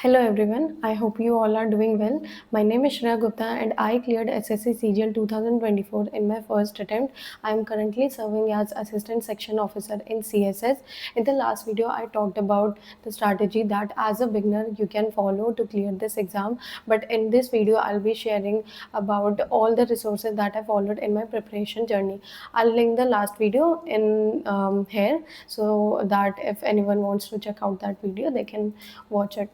Hello everyone, I hope you all are doing well. My name is Shreya Gupta and I cleared SSC CGL 2024 in my first attempt. I am currently serving as Assistant Section Officer in CSS. In the last video, I talked about the strategy that as a beginner you can follow to clear this exam. But in this video, I'll be sharing about all the resources that I followed in my preparation journey. I'll link the last video in here so that if anyone wants to check out that video, they can watch it.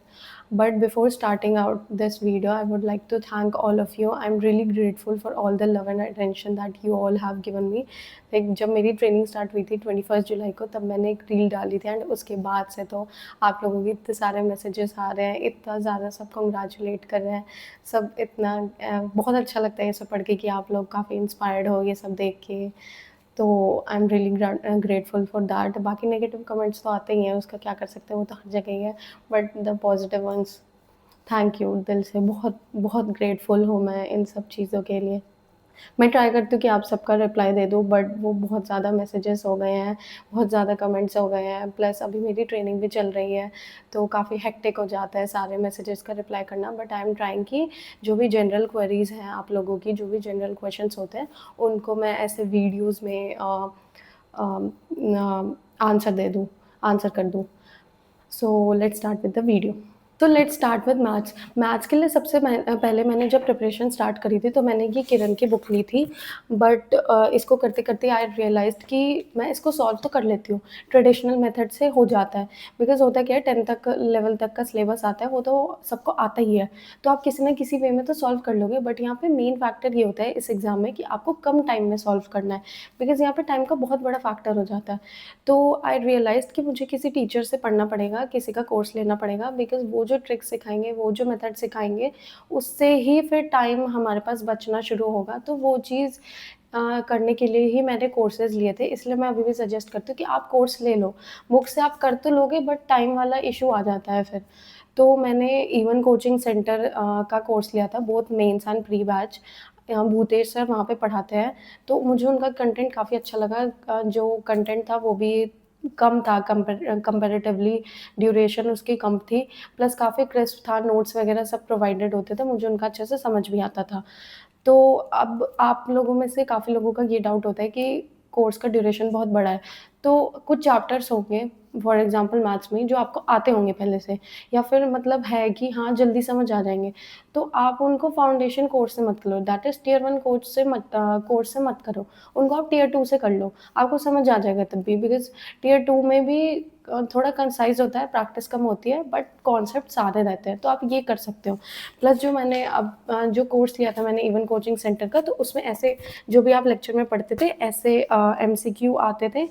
But before starting out this video, I would like to thank all of you. I'm really grateful for all the love and attention that you all have given me. Like जब मेरी training start हुई थी 21 जुलाई को, तब मैंने एक reel डाली थी एंड उसके बाद से तो आप लोगों के इतने सारे मैसेजेस आ रहे हैं, इतना ज़्यादा सब कंग्रेचुलेट कर रहे हैं, सब इतना बहुत अच्छा लगता है ये सब पढ़ के कि आप लोग काफ़ी इंस्पायर्ड हो ये सब देख के। तो I am really grateful for that. बाकी नेगेटिव कमेंट्स तो आते ही हैं, उसका क्या कर सकते हैं, वो तो हर जगह ही है, but the positive once, thank you दिल से, बहुत बहुत ग्रेटफुल हूँ मैं इन सब चीज़ों के लिए। मैं ट्राई करती हूँ कि आप सबका रिप्लाई दे दूँ, बट वो बहुत ज़्यादा मैसेजेस हो गए हैं, बहुत ज़्यादा कमेंट्स हो गए हैं, प्लस अभी मेरी ट्रेनिंग भी चल रही है, तो काफ़ी हेक्टिक हो जाता है सारे मैसेजेस का रिप्लाई करना। बट आई एम ट्राइंग कि जो भी जनरल क्वेरीज़ हैं आप लोगों की, जो भी जनरल क्वेश्चंस होते हैं, उनको मैं ऐसे वीडियोज़ में आंसर दे दूँ, आंसर कर दूँ। So let's start with the video. तो let's start with maths. Maths के लिए सबसे पहले मैंने जब प्रिपरेशन स्टार्ट करी थी तो मैंने ये किरण की बुक ली थी, बट इसको करते करते आई रियलाइज्ड कि मैं इसको सॉल्व तो कर लेती हूँ, ट्रेडिशनल मेथड से हो जाता है। बिकॉज होता क्या है, 10th तक लेवल तक का सिलेबस आता है, वो तो सबको आता ही है, तो आप किसी ना किसी वे में तो सॉल्व कर लोगे। बट यहाँ पे मेन फैक्टर ये होता है इस एग्ज़ाम में कि आपको कम टाइम में सॉल्व करना है, बिकॉज यहाँ पे टाइम का बहुत बड़ा फैक्टर हो जाता है। तो आई रियलाइज़्ड कि मुझे किसी टीचर से पढ़ना पड़ेगा, किसी का कोर्स लेना पड़ेगा, बिकॉज़ वो जो ट्रिक्स सिखाएँगे, वो जो मेथड सिखाएँगे, उससे ही फिर टाइम हमारे पास बचना शुरू होगा। तो वो चीज़ करने के लिए ही मैंने कोर्सेज़ लिए थे, इसलिए मैं अभी भी सजेस्ट करती हूँ कि आप कोर्स ले लो। बुक से आप कर तो लोगे, बट टाइम वाला इश्यू आ जाता है फिर। तो मैंने इवन कोचिंग सेंटर का कोर्स लिया था, both mains and pre batch. Bhutesh sir वहाँ पे पढ़ाते हैं, तो मुझे उनका कंटेंट काफ़ी अच्छा लगा। जो कंटेंट था वो भी कम था, कंपैरेटिवली ड्यूरेशन उसकी कम थी, प्लस काफ़ी क्रिस्प था, नोट्स वगैरह सब प्रोवाइडेड होते थे, मुझे उनका अच्छे से समझ भी आता था। तो अब आप लोगों में से काफ़ी लोगों का ये डाउट होता है कि कोर्स का ड्यूरेशन बहुत बड़ा है, तो कुछ चैप्टर्स होंगे फॉर एग्ज़ाम्पल मैथ्स में जो आपको आते होंगे पहले से, या फिर मतलब है कि हाँ, जल्दी समझ आ जाएँगे, तो आप उनको फाउंडेशन कोर्स से मत करो, दैट इज़ टियर 1 कोर्स से मत करो, उनको आप टियर 2 से कर लो, आपको समझ आ जाएगा तब भी, बिकॉज़ टियर 2 में भी थोड़ा कंसाइज़ होता है, प्रैक्टिस कम होती है, बट कॉन्सेप्ट सारे रहते हैं, तो आप ये कर सकते हो। प्लस जो मैंने अब जो कोर्स लिया था मैंने इवन कोचिंग सेंटर का, तो उसमें ऐसे जो भी आप लेक्चर में पढ़ते थे, ऐसे एमसीक्यू आते थे,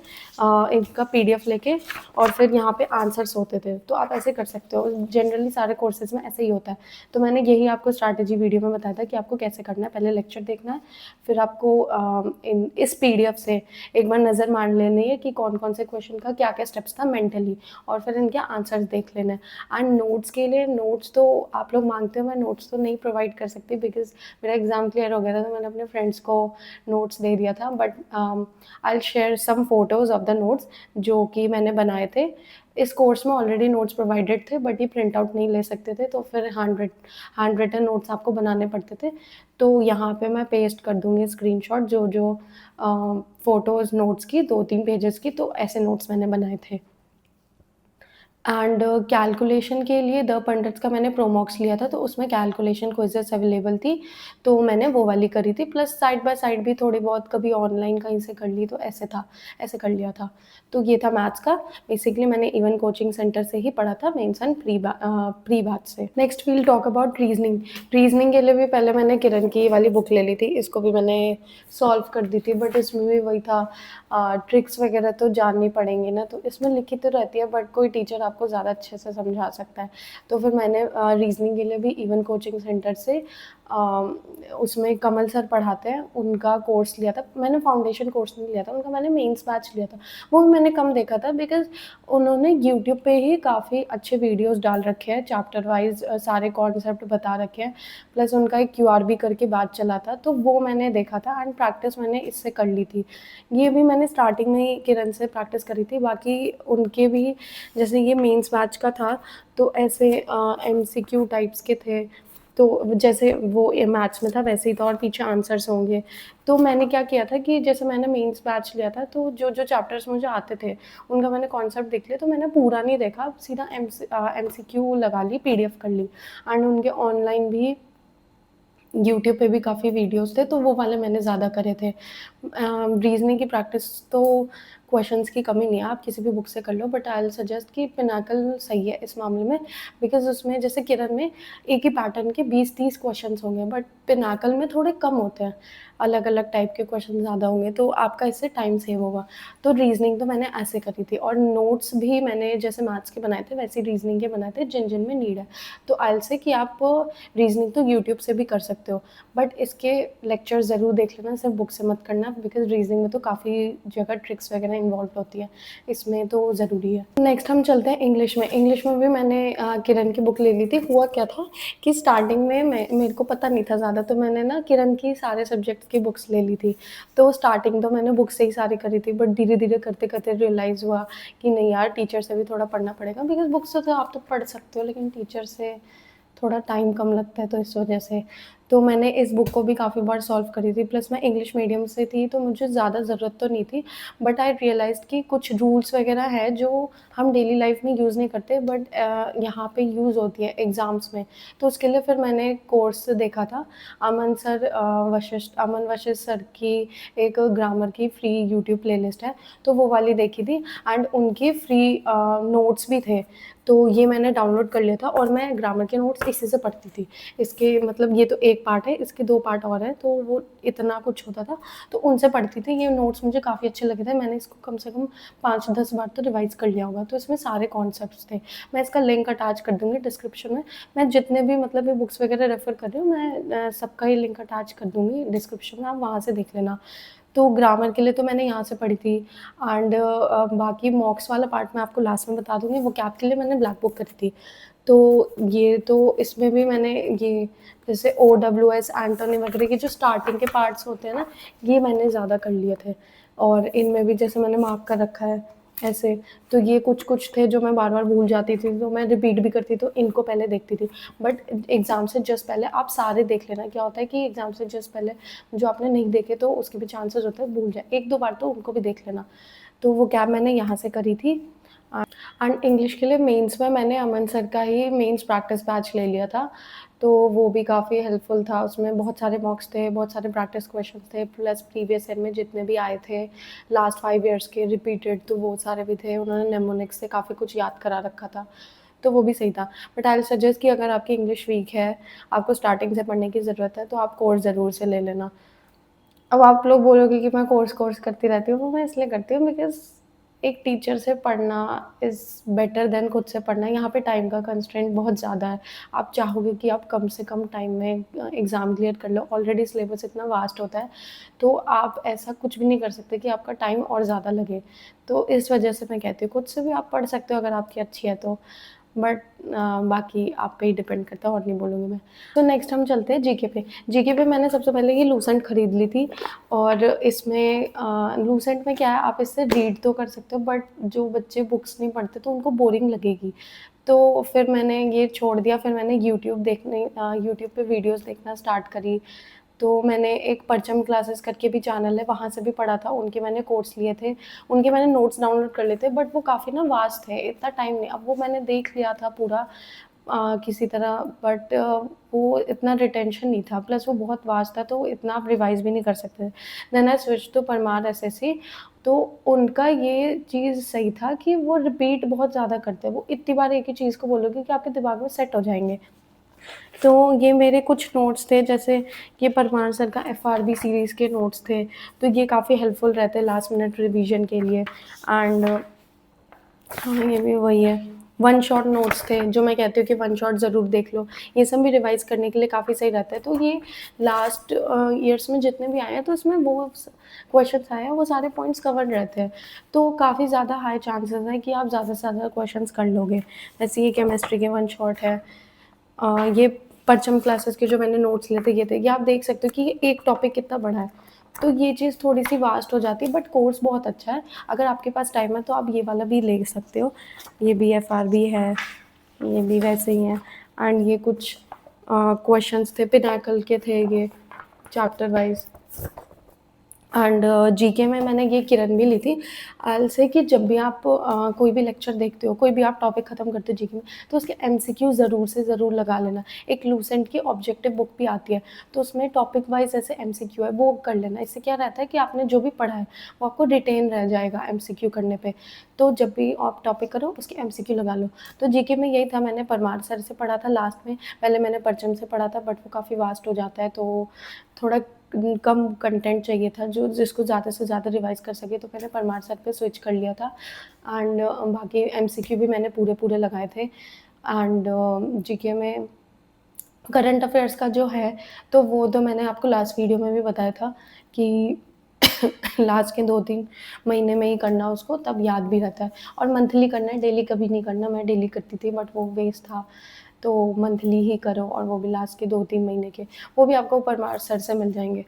इनका पीडीएफ लेके, और फिर यहाँ पे आंसर्स होते थे, तो आप ऐसे कर सकते हो। जनरली सारे कोर्सेज़ में ऐसे ही होता है, तो मैंने यही आपको स्ट्रैटेजी वीडियो में बताया था कि आपको कैसे करना है। पहले लेक्चर देखना है, फिर आपको इस पीडीएफ से एक बार नज़र मार लेनी है कि कौन-कौन से क्वेश्चन का क्या-क्या स्टेप्स था मेंटली, और फिर इनके आंसर्स देख लेना है। एंड नोट्स के लिए, नोट्स तो आप लोग मांगते हो, मैं नोट्स तो नहीं प्रोवाइड कर सकती बिकॉज़ मेरा एग्ज़ाम क्लियर हो गया था, तो मैंने अपने फ्रेंड्स को नोट्स दे दिया था, but I will share some photos of the notes जो कि मैंने बनाए थे। इस कोर्स में ऑलरेडी नोट्स प्रोवाइडेड थे, बट ये प्रिंट आउट नहीं ले सकते थे, तो फिर हैंड रिटन नोट्स आपको बनाने पड़ते थे। तो यहाँ पे मैं पेस्ट कर दूँगी स्क्रीनशॉट जो फ़ोटोज़ नोट्स की 2-3 पेजेज़ की, तो ऐसे नोट्स मैंने बनाए थे। एंड कैलकुलेशन के लिए द पंडित का मैंने प्रोमॉक्स लिया था, तो उसमें कैलकुलेशन क्विज़ेस अवेलेबल थी, तो मैंने वो वाली करी थी, प्लस साइड बाय साइड भी थोड़ी बहुत कभी ऑनलाइन कहीं से कर ली, तो ऐसे था, ऐसे कर लिया था। तो ये था मैथ्स का। बेसिकली मैंने इवन कोचिंग सेंटर से ही पढ़ा था, मेंस एंड प्री बैच से। Next we'll talk about reasoning. Reasoning के लिए भी पहले मैंने किरण की वाली बुक ले ली थी, इसको भी मैंने सॉल्व कर दी थी, बट इसमें भी वही था, ट्रिक्स वगैरह तो जाननी पड़ेंगी ना, तो इसमें लिखी तो रहती है, बट कोई टीचर आपको ज़्यादा अच्छे से समझा सकता है। तो फिर मैंने रीजनिंग के लिए भी इवन कोचिंग सेंटर से उसमें कमल सर पढ़ाते हैं, उनका कोर्स लिया था। मैंने फाउंडेशन कोर्स नहीं लिया था उनका, मैंने मेंस बैच लिया था। वो भी मैंने कम देखा था बिकॉज़ उन्होंने यूट्यूब पे ही काफ़ी अच्छे वीडियोज़ डाल रखे हैं, चैप्टर वाइज़ सारे कॉन्सेप्ट बता रखे हैं, प्लस उनका एक क्यूआरबी करके बैच चला था, तो वो मैंने देखा था एंड प्रैक्टिस मैंने इससे कर ली थी। ये भी मैंने स्टार्टिंग में ही किरण से प्रैक्टिस करी थी, बाकी उनके भी जैसे ये मेंस बैच का था, तो ऐसे एमसीक्यू टाइप्स के थे, तो जैसे वो मैथ्स में था वैसे ही था और पीछे आंसर्स होंगे। तो मैंने क्या किया था कि जैसे मैंने मेंस बैच लिया था, तो जो चैप्टर्स मुझे आते थे उनका मैंने कॉन्सेप्ट देख लिया, तो मैंने पूरा नहीं देखा, सीधा एमसीक्यू लगा ली, पीडीएफ कर ली। एंड उनके ऑनलाइन भी यूट्यूब पे भी काफ़ी वीडियोज़ थे, तो वो वाले मैंने ज़्यादा करे थे। रीज़निंग की प्रैक्टिस तो क्वेश्चंस की कमी नहीं है, आप किसी भी बुक से कर लो, बट आई विल सजेस्ट कि पिनाकल सही है इस मामले में, बिकॉज़ उसमें जैसे किरण में एक ही पैटर्न के 20-30 क्वेश्चंस होंगे, बट पिनाकल में थोड़े कम होते हैं, अलग-अलग टाइप के क्वेश्चन ज़्यादा होंगे, तो आपका इससे टाइम सेव होगा। तो रीज़निंग तो मैंने ऐसे करी थी और नोट्स भी मैंने जैसे मैथ्स के बनाए थे, वैसे ही रीज़निंग के बनाए थे, जिन-जिन में नीड है। तो आई विल से कि आप रीज़निंग तो यूट्यूब से भी कर सकते हो, बट इसके लेक्चर ज़रूर देख लेना, सिर्फ बुक से मत करना, बिकॉज़ रीज़निंग में तो काफ़ी जगह ट्रिक्स वगैरह इन्वॉल्व होती है, इसमें तो ज़रूरी है। नेक्स्ट हम चलते हैं इंग्लिश में। इंग्लिश में भी मैंने किरण की बुक ले ली थी। हुआ क्या था कि स्टार्टिंग में मेरे को पता नहीं था ज़्यादा, तो मैंने ना किरण की सारे सब्जेक्ट्स की बुक्स ले ली थी। तो स्टार्टिंग तो मैंने बुक से ही सारी करी थी, बट धीरे-धीरे करते-करते रियलाइज़ हुआ कि नहीं यार, टीचर से भी थोड़ा पढ़ना पड़ेगा, बिकॉज़ बुक से तो आप तो पढ़ सकते हो, लेकिन टीचर से थोड़ा टाइम कम लगता है, तो इस वजह से। तो मैंने इस बुक को भी काफ़ी बार सॉल्व करी थी, प्लस मैं इंग्लिश मीडियम से थी, तो मुझे ज़्यादा ज़रूरत तो नहीं थी, बट आई रियलाइज़्ड कि कुछ रूल्स वगैरह हैं जो हम डेली लाइफ में यूज़ नहीं करते, बट यहाँ पे यूज़ होती है एग्ज़ाम्स में। तो उसके लिए फिर मैंने कोर्स देखा था, अमन वशिष्ठ सर की एक ग्रामर की फ्री यूट्यूब प्लेलिस्ट है, तो वो वाली देखी थी, एंड उनके फ्री नोट्स भी थे। तो ये मैंने डाउनलोड कर लिया था और मैं ग्रामर के नोट्स इसी से पढ़ती थी। इसके मतलब ये तो एक पार्ट है, इसके 2 पार्ट और हैं, तो वो इतना कुछ होता था, तो उनसे पढ़ती थी। ये नोट्स मुझे काफ़ी अच्छे लगे थे, मैंने इसको कम से कम 5-10 बार तो रिवाइज़ कर लिया होगा, तो इसमें सारे कॉन्सेप्ट्स थे। मैं इसका लिंक अटैच कर दूँगी डिस्क्रिप्शन में। मैं जितने भी मतलब ये बुक्स वगैरह रेफ़र कर रही हूँ, मैं सबका ही लिंक अटैच कर दूँगी डिस्क्रिप्शन में, आप वहाँ से देख लेना। तो ग्रामर के लिए तो मैंने यहाँ से पढ़ी थी, एंड बाकी मॉक्स वाला पार्ट मैं आपको लास्ट में बता दूँगी। वोकैब के लिए मैंने ब्लैक बुक करी थी। तो ये तो इसमें भी मैंने ये जैसे OWS, एंटोनी वगैरह के जो स्टार्टिंग के पार्ट्स होते हैं ना, ये मैंने ज़्यादा कर लिए थे, और इनमें भी जैसे मैंने मार्क कर रखा है ऐसे। तो ये कुछ-कुछ थे जो मैं बार-बार भूल जाती थी, तो मैं रिपीट भी करती, तो इनको पहले देखती थी। बट एग्ज़ाम से जस्ट पहले आप सारे देख लेना। क्या होता है कि एग्ज़ाम से जस्ट पहले जो आपने नहीं देखे, तो उसके भी चांसेस होते हैं भूल जाए। 1-2 बार तो उनको भी देख लेना। तो वो कैब मैंने यहाँ से करी थी। एंड इंग्लिश के लिए मेंस में मैंने अमन सर का ही मेंस प्रैक्टिस बैच ले लिया था, तो वो भी काफ़ी हेल्पफुल था। उसमें बहुत सारे मॉक्स थे, बहुत सारे प्रैक्टिस क्वेश्चंस थे, प्लस प्रीवियस ईयर में जितने भी आए थे लास्ट 5 इयर्स के रिपीटेड, तो वो सारे भी थे। उन्होंने नेमोनिक्स से काफ़ी कुछ याद करा रखा था, तो वो भी सही था। बट आई विल सजेस्ट कि अगर आपकी इंग्लिश वीक है, आपको स्टार्टिंग से पढ़ने की ज़रूरत है, तो आप कोर्स ज़रूर से ले लेना। अब आप लोग बोलोगे कि मैं कोर्स करती रहती हूँ, वो मैं इसलिए करती हूँ बिकॉज़ एक टीचर से पढ़ना इज़ बेटर देन खुद से पढ़ना। यहाँ पे टाइम का कंस्ट्रेंट बहुत ज़्यादा है। आप चाहोगे कि आप कम से कम टाइम में एग्ज़ाम क्लियर कर लो, ऑलरेडी सिलेबस इतना वास्ट होता है, तो आप ऐसा कुछ भी नहीं कर सकते कि आपका टाइम और ज़्यादा लगे। तो इस वजह से मैं कहती हूँ, खुद से भी आप पढ़ सकते हो अगर आपकी अच्छी है तो। बट बाकी आप पे ही डिपेंड करता है, और नहीं बोलूँगी मैं। तो नेक्स्ट हम चलते हैं जीके पे। जीके पे मैंने सबसे पहले ये लूसेंट खरीद ली थी, और इसमें लूसेंट में क्या है, आप इससे रीड तो कर सकते हो, बट जो बच्चे बुक्स नहीं पढ़ते तो उनको बोरिंग लगेगी। तो फिर मैंने ये छोड़ दिया, फिर मैंने यूट्यूब पे वीडियोज़ देखना स्टार्ट करी। तो मैंने एक परचम क्लासेस करके भी चैनल है, वहाँ से भी पढ़ा था, उनके मैंने कोर्स लिए थे, उनके मैंने नोट्स डाउनलोड कर लिए थे, बट वो काफ़ी ना वास्ट है, इतना टाइम नहीं। अब वो मैंने देख लिया था पूरा किसी तरह, बट वो इतना रिटेंशन नहीं था, प्लस वो बहुत वास्ट था, तो इतना आप रिवाइज़ भी नहीं कर सकते। Then I switch to Parmar SSC, तो उनका ये चीज़ सही था कि वो रिपीट बहुत ज़्यादा करते हैं, वो इतनी बार एक ही चीज़ को बोलोगे कि आपके दिमाग में सेट हो जाएँगे। तो ये मेरे कुछ नोट्स थे, जैसे ये परमार सर का एफआरबी सीरीज़ के नोट्स थे, तो ये काफ़ी हेल्पफुल रहते हैं लास्ट मिनट रिवीजन के लिए। एंड हाँ, ये भी वही है। वन शॉट नोट्स थे, जो मैं कहती हूँ कि वन शॉट ज़रूर देख लो, ये सब भी रिवाइज़ करने के लिए काफ़ी सही रहता है। तो ये लास्ट ईयर्स में जितने भी आए हैं, तो इसमें वो क्वेश्चंस आए हैं, वो सारे पॉइंट्स कवर्ड रहते हैं, तो काफ़ी ज़्यादा हाई चांसेस हैं कि आप ज़्यादा से ज़्यादा क्वेश्चंस कर लोगे। जैसे ये केमिस्ट्री के वन शॉट है, ये परचम क्लासेस के जो मैंने नोट्स लिए थे, ये थे। ये आप देख सकते हो कि ये एक टॉपिक कितना बड़ा है, तो ये चीज़ थोड़ी-सी वास्ट हो जाती है, बट कोर्स बहुत अच्छा है। अगर आपके पास टाइम है तो आप ये वाला भी ले सकते हो। ये बीएफआरबी है, ये भी वैसे ही है। एंड ये कुछ क्वेश्चंस थे, पिनाकल के थे ये, चैप्टर वाइज़। एंड जीके में मैंने ये किरण भी ली थी। आई विल से कि जब भी आप कोई भी लेक्चर देखते हो, कोई भी आप टॉपिक ख़त्म करते हो जीके में, तो उसके एमसीक्यू ज़रूर से ज़रूर लगा लेना। एक लूसेंट की ऑब्जेक्टिव बुक भी आती है, तो उसमें टॉपिक वाइज ऐसे एमसीक्यू है, वो कर लेना। इससे क्या रहता है कि आपने जो भी पढ़ा है वो आपको रिटेन रह जाएगा एमसीक्यू करने पे। तो जब भी आप टॉपिक करो उसके एमसीक्यू लगा लो। तो जीके में यही था, मैंने परमार सर से पढ़ा था लास्ट में। पहले मैंने परचम से पढ़ा था, बट वो काफ़ी वास्ट हो जाता है, तो थोड़ा कम कंटेंट चाहिए था जो जिसको ज़्यादा से ज़्यादा रिवाइज़ कर सके, तो मैंने परमार सर पे स्विच कर लिया था। एंड बाकी एमसीक्यू भी मैंने पूरे लगाए थे। एंड जीके में करंट अफेयर्स का जो है, तो वो तो मैंने आपको लास्ट वीडियो में भी बताया था कि लास्ट के 2-3 महीने में ही करना उसको, तब याद भी रहता है। और मंथली करना है, डेली कभी नहीं करना। मैं डेली करती थी बट वो वेस्ट था, तो मंथली ही करो, और वो भी लास्ट के 2-3 महीने के। वो भी आपको परमार सर से मिल जाएँगे।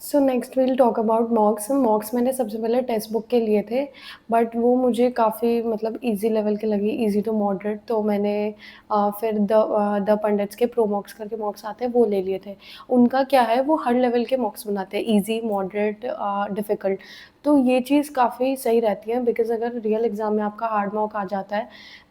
So next we'll talk about mocks. Mocks मैंने सबसे पहले टेक्स्ट बुक के लिए थे, बट वो मुझे काफ़ी मतलब ईज़ी लेवल के लगे, ईज़ी टू मॉडरेट। तो मैंने फिर द पंडित्स के प्रो मॉक्स करके मॉक्स आते हैं, वो ले लिए थे। उनका क्या है, वो हर लेवल के मॉक्स बनाते हैं, ईज़ी, मॉडरेट, डिफ़िकल्ट। तो ये चीज़ काफ़ी सही रहती है, बिकॉज़ अगर रियल एग्ज़ाम में आपका हार्ड मॉक आ जाता है,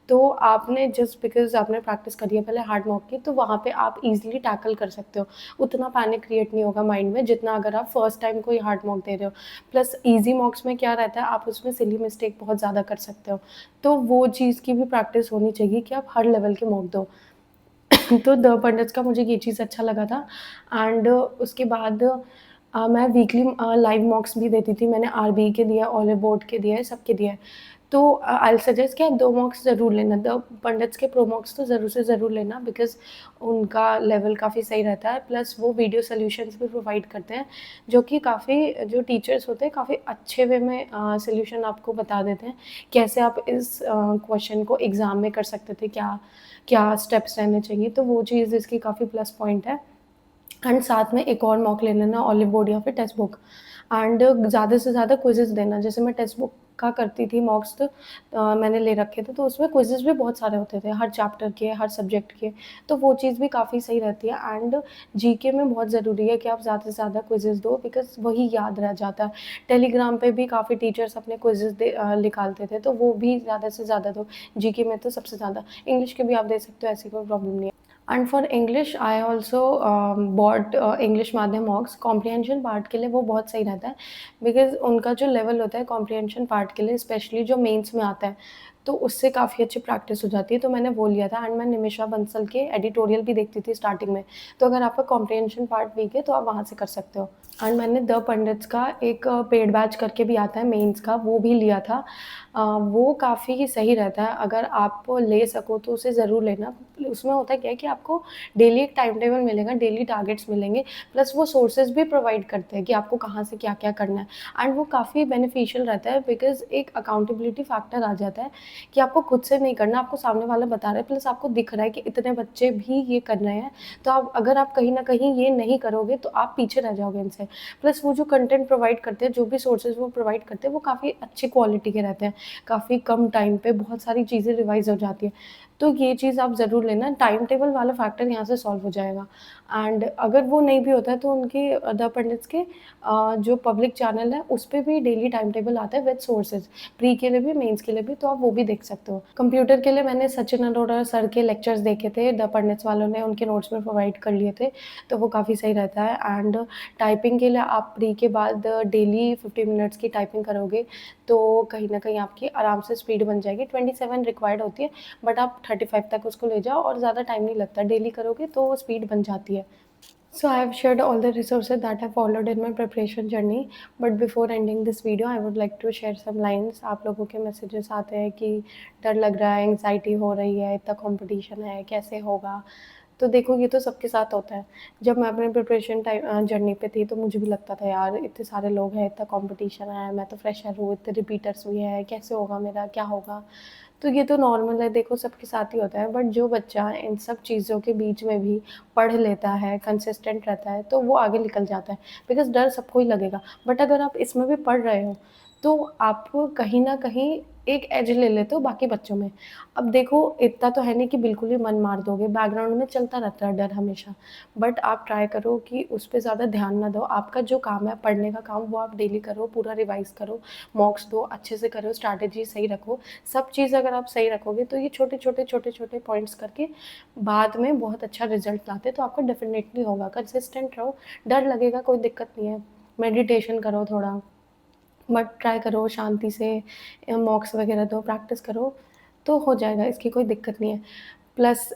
तो आपने जस्ट बिकॉज़ आपने प्रैक्टिस करी है पहले हार्ड मॉक की, तो वहाँ पे आप ईज़िली टैकल कर सकते हो। उतना पैनिक क्रिएट नहीं होगा माइंड में जितना अगर आप फर्स्ट टाइम कोई हार्ड मॉक दे रहे हो। प्लस ईज़ी मॉक्स में क्या रहता है, आप उसमें सिली मिस्टेक बहुत ज़्यादा कर सकते हो। तो वो चीज़ की भी प्रैक्टिस होनी चाहिए कि आप हर लेवल के मॉक दो। तो द पंडित्स का मुझे ये चीज़ अच्छा लगा था। एंड उसके बाद मैं वीकली लाइव मॉक्स भी देती थी। मैंने आरबीई के दिया, ऑलिव बोर्ड के दिए, सबके दिए। तो आई विल सजेस्ट कि आप 2 मॉक्स ज़रूर लेना। द पंडित्स के प्रो मॉक्स तो ज़रूर से ज़रूर लेना, बिकॉज़ उनका लेवल काफ़ी सही रहता है। प्लस वो वीडियो सॉल्यूशंस भी प्रोवाइड करते हैं, जो कि काफ़ी जो टीचर्स होते हैं काफ़ी अच्छे वे में सॉल्यूशन आपको बता देते हैं। कैसे आप इस क्वेश्चन को एग्ज़ाम में कर सकते थे, क्या क्या स्टेप्स रहने चाहिए, तो वो चीज़ इसकी काफ़ी प्लस पॉइंट है। एंड साथ में एक और मॉक ले लेना, ऑलिव बोर्ड या फिर टेक्स्ट बुक। एंड ज़्यादा से ज़्यादा क्विज़ेज़ देना। जैसे मैं टेक्स्ट बुक का करती थी मॉक्स, तो मैंने ले रखे थे, तो उसमें क्विज़ेज़ भी बहुत सारे होते थे, हर चैप्टर के, हर सब्जेक्ट के। तो वो चीज़ भी काफ़ी सही रहती है। एंड जीके में बहुत ज़रूरी है कि आप ज़्यादा से ज़्यादा क्विज़ेज़ दो, बिकॉज़ वही याद रह जाता है। टेलीग्राम पे भी काफ़ी टीचर्स अपने क्विज़ेज़ निकालते थे, तो वो भी ज़्यादा से ज़्यादा दो। जीके में तो सबसे ज़्यादा। इंग्लिश के भी आप दे सकते हो, ऐसी कोई प्रॉब्लम नहीं है। And for English I also bought English माध्यम मॉक्स। कॉम्प्रिहेंशन पार्ट के लिए वो बहुत सही रहता है, बिकॉज़ उनका जो लेवल होता है कॉम्प्रिहेंशन पार्ट के लिए, स्पेशली जो मेंस में आता है, तो उससे काफ़ी अच्छी प्रैक्टिस हो जाती है। तो मैंने वो लिया था। एंड मैं निमिषा बंसल के एडिटोरियल भी देखती थी स्टार्टिंग में। तो अगर आपका कॉम्प्रिहेंशन पार्ट वीक है तो आप वहाँ से कर सकते हो। एंड मैंने द पंडित्स का एक पेड बैच करके भी आता है मेंस का, वो भी लिया था। वो काफ़ी सही रहता है, अगर आप ले सको तो उसे ज़रूर लेना। उसमें होता क्या है कि आपको डेली एक टाइम टेबल मिलेगा, डेली टारगेट्स मिलेंगे, प्लस वो सोर्सेज़ भी प्रोवाइड करते हैं कि आपको कहाँ से क्या-क्या करना है। एंड वो काफ़ी बेनिफिशियल रहता है, बिकॉज़ एक अकाउंटेबिलिटी फैक्टर आ जाता है कि आपको खुद से नहीं करना, आपको सामने वाला बता रहा है, प्लस आपको दिख रहा है कि इतने बच्चे भी ये कर रहे हैं। तो आप अगर आप कहीं न कहीं ये नहीं करोगे तो आप पीछे रह जाओगे इनसे। प्लस वो जो कंटेंट प्रोवाइड करते हैं, जो भी सोर्सेज़ वो प्रोवाइड करते हैं, वो काफ़ी अच्छी क्वालिटी के रहते हैं। काफ़ी कम टाइम पे बहुत सारी चीज़ें रिवाइज़ हो जाती हैं। तो ये चीज़ आप ज़रूर लेना, टाइम टेबल वाला फैक्टर यहाँ से सॉल्व हो जाएगा। एंड अगर वो नहीं भी होता है तो उनके द पंडित्स के जो पब्लिक चैनल है उस पे भी डेली टाइम टेबल आता है विद सोर्सेज़, प्री के लिए भी, मेंस के लिए भी, तो आप वो भी देख सकते हो। कंप्यूटर के लिए मैंने सचिन अरोड़ा सर के लेक्चर्स देखे थे, द पंडित्स वालों ने उनके नोट्स में प्रोवाइड कर लिए थे, तो वो काफ़ी सही रहता है। एंड टाइपिंग के लिए आप प्री के बाद डेली 50 मिनट्स की टाइपिंग करोगे, तो कहीं न कहीं आपकी आराम से स्पीड बन जाएगी। 27 रिक्वायर्ड होती है, बट आप 35 तक उसको ले जाओ और ज़्यादा टाइम नहीं लगता। डेली करोगे तो स्पीड बन जाती है। So I have shared all the resources that I followed in my preparation journey. But before ending this video, I would like to share some lines. आप लोगों के मैसेजेस आते हैं कि डर लग रहा है, एंग्जाइटी हो रही है, इतना कंपटीशन है, कैसे होगा? तो देखो, ये तो सबके साथ होता है। जब मैं अपने प्रिपरेशन जर्नी पे थी, तो मुझे भी लगता था यार इतने सारे लोग हैं, इतना कंपटीशन है, मैं तो फ्रेशर हूँ, इतने रिपीटर्स भी हैं, कैसे होगा मेरा, क्या होगा? तो ये तो नॉर्मल है, देखो सबके साथ ही होता है। बट जो बच्चा इन सब चीज़ों के बीच में भी पढ़ लेता है, कंसिस्टेंट रहता है, तो वो आगे निकल जाता है, बिकॉज़ डर सबको ही लगेगा। बट अगर आप इसमें भी पढ़ रहे हो, तो आप कहीं न कहीं एक एज ले लेते हो बाकी बच्चों में। अब देखो इतना तो है नहीं कि बिल्कुल ही मन मार दोगे, बैकग्राउंड में चलता रहता है डर हमेशा। बट आप ट्राई करो कि उस पे ज़्यादा ध्यान ना दो, आपका जो काम है पढ़ने का काम वो आप डेली करो, पूरा रिवाइज़ करो, मॉक्स दो, अच्छे से करो, स्ट्रैटेजी सही रखो। सब चीज़ अगर आप सही रखोगे तो ये छोटे-छोटे पॉइंट्स करके बाद में बहुत अच्छा रिज़ल्ट लाते हैं, तो आपका डेफ़िनेटली होगा। कंसिस्टेंट रहो, डर लगेगा कोई दिक्कत नहीं है, मेडिटेशन करो थोड़ा, बट ट्राई करो शांति से, मॉक्स वगैरह दो, प्रैक्टिस करो, तो हो जाएगा, इसकी कोई दिक्कत नहीं है। प्लस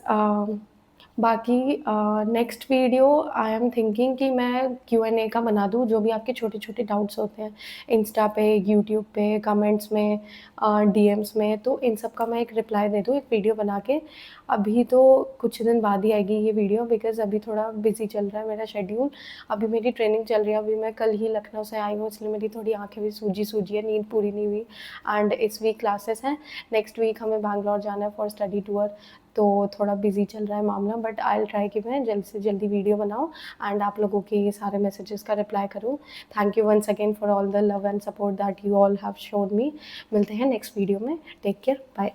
बाकी next video I am thinking कि मैं Q&A का बना दूँ, जो भी आपके छोटे-छोटे डाउट्स होते हैं, इंस्टा पे, यूट्यूब पे, कमेंट्स में, डीएम्स में, तो इन सब का मैं एक रिप्लाई दे दूँ, एक वीडियो बना के। अभी तो कुछ दिन बाद ही आएगी ये वीडियो, बिकॉज़ अभी थोड़ा बिज़ी चल रहा है मेरा शेड्यूल। अभी मेरी ट्रेनिंग चल रही है, अभी मैं कल ही लखनऊ से आई हूँ, इसलिए मेरी थोड़ी आँखें भी सूजी-सूजी है, नींद पूरी नहीं हुई। एंड इस वीक क्लासेस हैं, नेक्स्ट वीक हमें बैंगलोर जाना है फॉर स्टडी टूर, तो थोड़ा बिज़ी चल रहा है मामला। बट आई विल ट्राई कि मैं जल्द से जल्दी वीडियो बनाऊँ एंड आप लोगों के ये सारे मैसेजेस का रिप्लाई करूँ। Thank you once again for all the love and support that you all have shown me. मिलते हैं नेक्स्ट वीडियो में। Take care, bye.